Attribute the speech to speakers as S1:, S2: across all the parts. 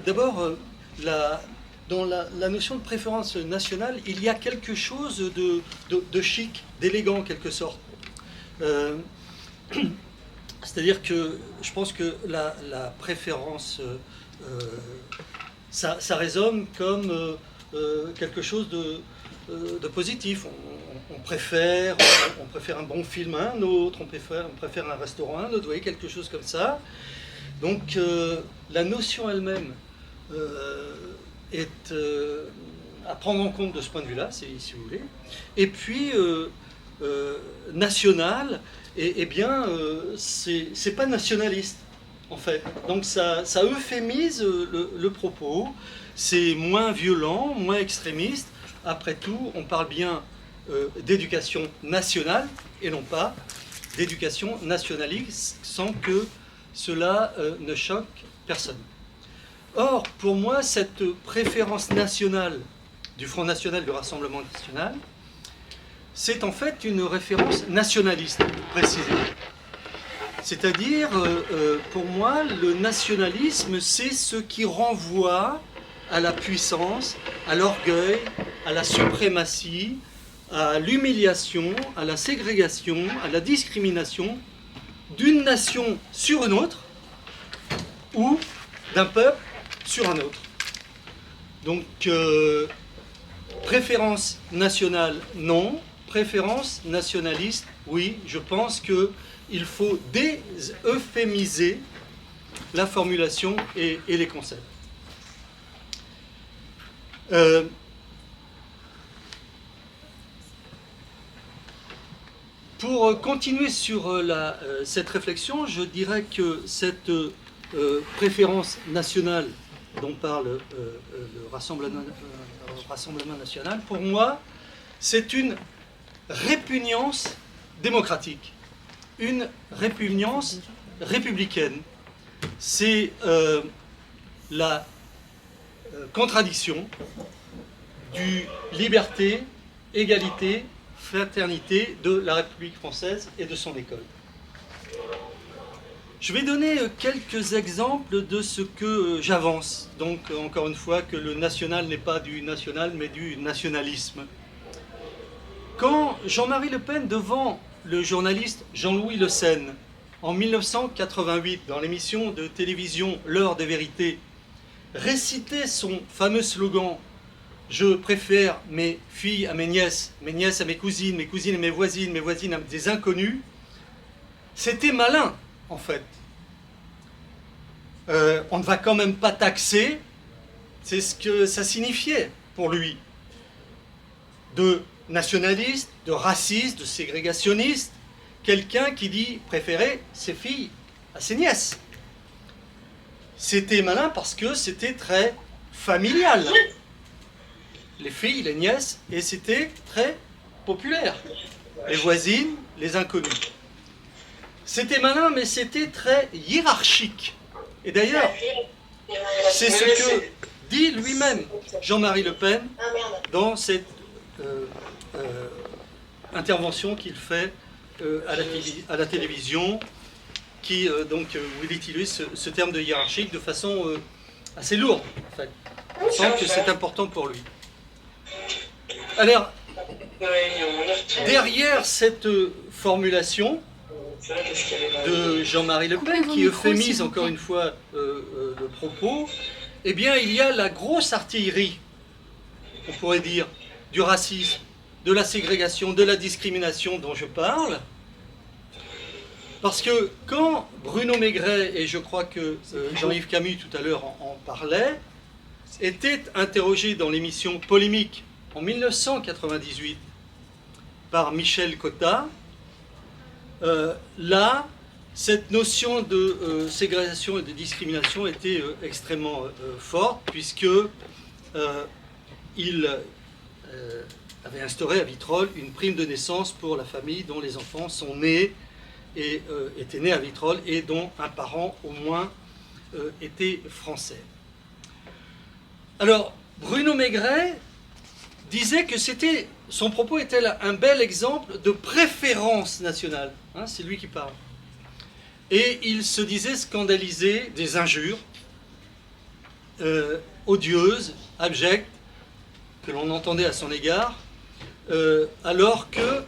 S1: D'abord, dans la notion de préférence nationale, il y a quelque chose de chic, d'élégant en quelque sorte. C'est-à-dire que je pense que la préférence, ça résonne comme quelque chose de positif. On préfère un bon film à un autre, on préfère un restaurant à un autre, vous voyez, quelque chose comme ça. Donc la notion elle-même est à prendre en compte de ce point de vue-là, si vous voulez. Et puis national, c'est pas nationaliste en fait. Donc ça euphémise le propos, c'est moins violent, moins extrémiste. Après tout, on parle bien d'éducation nationale et non pas d'éducation nationaliste, sans que cela ne choque personne. Or, pour moi, cette préférence nationale du Front National, du Rassemblement National, c'est en fait une référence nationaliste, précisément. C'est-à-dire, pour moi, le nationalisme, c'est ce qui renvoie à la puissance, à l'orgueil, à la suprématie, à l'humiliation, à la ségrégation, à la discrimination d'une nation sur une autre ou d'un peuple sur un autre. Donc, préférence nationale, non. Préférence nationaliste, oui. Je pense qu'il faut déeuphémiser la formulation et les concepts. Pour continuer sur cette réflexion, je dirais que cette préférence nationale dont parle le Rassemblement national, pour moi, c'est une répugnance démocratique, une répugnance républicaine. C'est la contradiction du liberté, égalité, fraternité de la République française et de son école. Je vais donner quelques exemples de ce que j'avance. Donc, encore une fois, que le national n'est pas du national, mais du nationalisme. Quand Jean-Marie Le Pen, devant le journaliste Jean-Louis Le Senne, en 1988, dans l'émission de télévision L'heure des vérités, récitait son fameux slogan « Je préfère mes filles à mes nièces à mes cousines à mes voisines à des inconnus », c'était malin, en fait. On ne va quand même pas taxer, c'est ce que ça signifiait pour lui, de nationaliste, de raciste, de ségrégationniste, quelqu'un qui dit préférer ses filles à ses nièces. C'était malin parce que c'était très familial. Les filles, les nièces, et c'était très populaire. Les voisines, les inconnus. C'était malin, mais c'était très hiérarchique. Et d'ailleurs, c'est ce que dit lui-même Jean-Marie Le Pen dans cette intervention qu'il fait à la télévision, qui donc où il utilise ce terme de hiérarchique de façon assez lourde, en fait. On sent que c'est important pour lui. Alors, derrière cette formulation de Jean-Marie Le Pen, qui euphémise encore une fois le propos, eh bien, il y a la grosse artillerie, on pourrait dire, du racisme, de la ségrégation, de la discrimination dont je parle. Parce que quand Bruno Maigret, et je crois que Jean-Yves Camus tout à l'heure en parlait, était interrogé dans l'émission Polémique en 1998 par Michel Cotta, là, cette notion de ségrégation et de discrimination était extrêmement forte, puisque il avait instauré à Vitrolles une prime de naissance pour la famille dont les enfants sont nés et étaient nés à Vitrolles et dont un parent au moins était français. Alors, Bruno Maigret disait que son propos était un bel exemple de préférence nationale. Hein, c'est lui qui parle. Et il se disait scandalisé des injures odieuse, abjecte, que l'on entendait à son égard, alors que,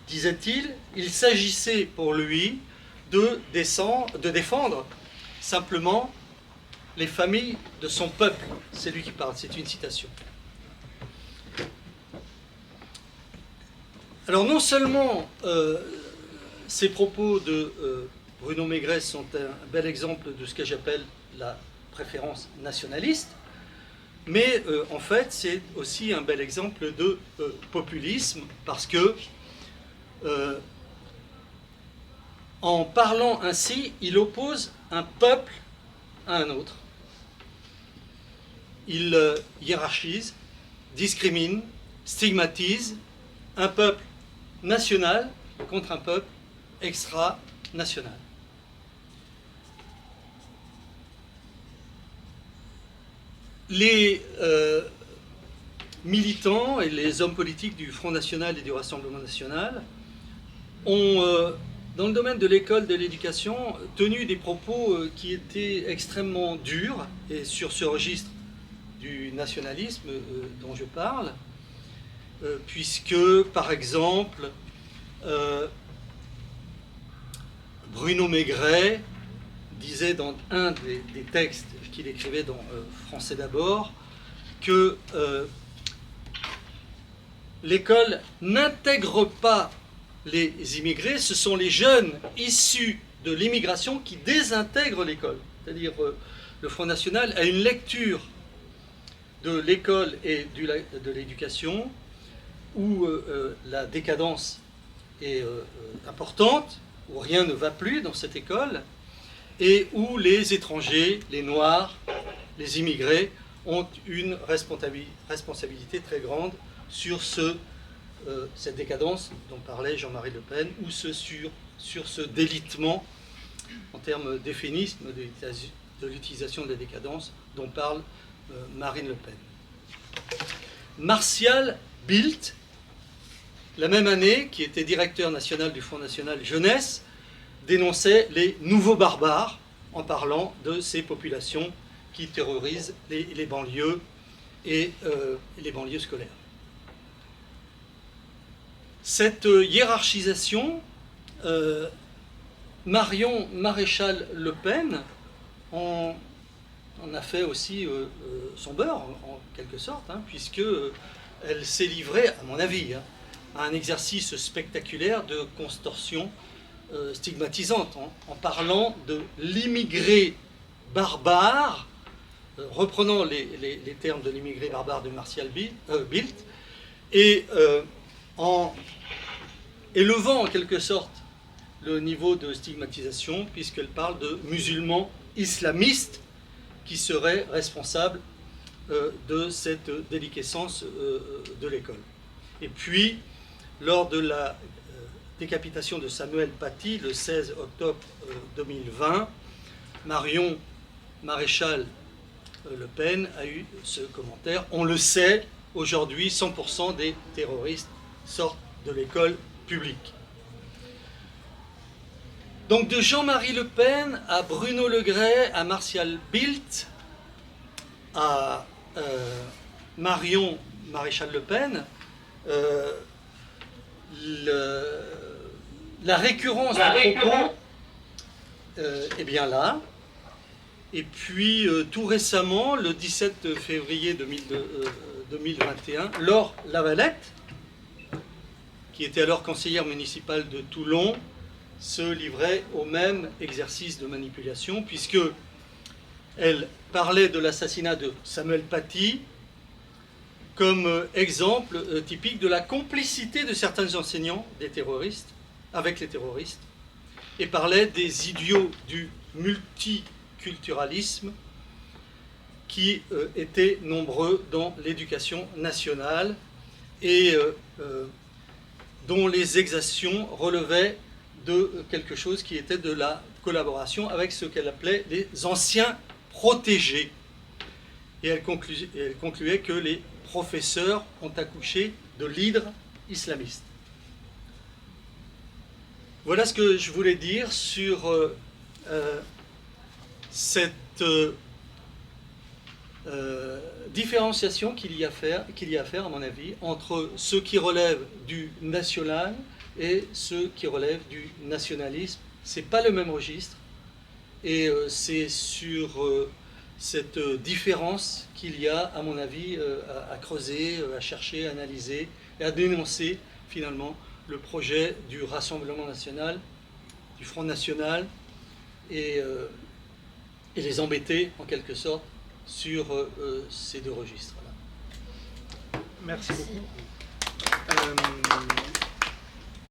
S1: disait-il, il s'agissait pour lui de défendre simplement les familles de son peuple. C'est lui qui parle, c'est une citation. Alors non seulement ces propos de Bruno Maigret sont un bel exemple de ce que j'appelle la préférence nationaliste, mais en fait c'est aussi un bel exemple de populisme, parce que en parlant ainsi, il oppose un peuple à un autre. Il hiérarchise, discrimine, stigmatise un peuple national contre un peuple extra-national. Les militants et les hommes politiques du Front National et du Rassemblement National ont, dans le domaine de l'école, de l'éducation, tenu des propos qui étaient extrêmement durs, et sur ce registre du nationalisme dont je parle, puisque, par exemple, Bruno Maigret disait dans un des textes qu'il écrivait dans Français d'abord que l'école n'intègre pas les immigrés, ce sont les jeunes issus de l'immigration qui désintègrent l'école. C'est-à-dire le Front National a une lecture de l'école et de l'éducation où la décadence est importante, où rien ne va plus dans cette école, et où les étrangers, les Noirs, les immigrés ont une responsabilité très grande sur cette décadence dont parlait Jean-Marie Le Pen, ou sur ce délitement en termes d'euphémisme de l'utilisation de la décadence dont parle Marine Le Pen. Martial Bildt, la même année, qui était directeur national du Front National Jeunesse, dénonçait les nouveaux barbares en parlant de ces populations qui terrorisent les banlieues et les banlieues scolaires. Cette hiérarchisation, Marion Maréchal Le Pen en a fait aussi son beurre, en quelque sorte, hein, puisqu'elle s'est livrée, à mon avis, hein, à un exercice spectaculaire de contorsion stigmatisante, hein, en parlant de l'immigré barbare, reprenant les termes de l'immigré barbare de Martial Bildt, et en élevant en quelque sorte le niveau de stigmatisation, puisqu'elle parle de musulmans islamistes qui seraient responsables de cette déliquescence de l'école. Et puis, lors de la décapitation de Samuel Paty, le 16 octobre 2020, Marion Maréchal Le Pen a eu ce commentaire: on le sait, aujourd'hui, 100% des terroristes sortent de l'école publique. Donc de Jean-Marie Le Pen à Bruno Maigret, à Martial Bildt, à Marion Maréchal Le Pen, la récurrence du propos est bien là. Et puis tout récemment, le 17 février 2021, Laure Lavalette, qui était alors conseillère municipale de Toulon, se livrait au même exercice de manipulation, puisque elle parlait de l'assassinat de Samuel Paty comme exemple typique de la complicité de certains enseignants des terroristes avec les terroristes, et parlait des idiots du multiculturalisme qui étaient nombreux dans l'éducation nationale et dont les exactions relevaient de quelque chose qui était de la collaboration avec ce qu'elle appelait les anciens protégés. Et elle concluait que les professeurs ont accouché de l'hydre islamiste. Voilà ce que je voulais dire sur cette différenciation qu'il y a à faire, à mon avis, entre ce qui relève du national et ce qui relève du nationalisme. Ce n'est pas le même registre. Et c'est sur cette différence qu'il y a, à mon avis, à creuser, à chercher, à analyser et à dénoncer, finalement, le projet du Rassemblement national, du Front national, et les embêter, en quelque sorte, sur ces deux registres-là.
S2: Merci beaucoup.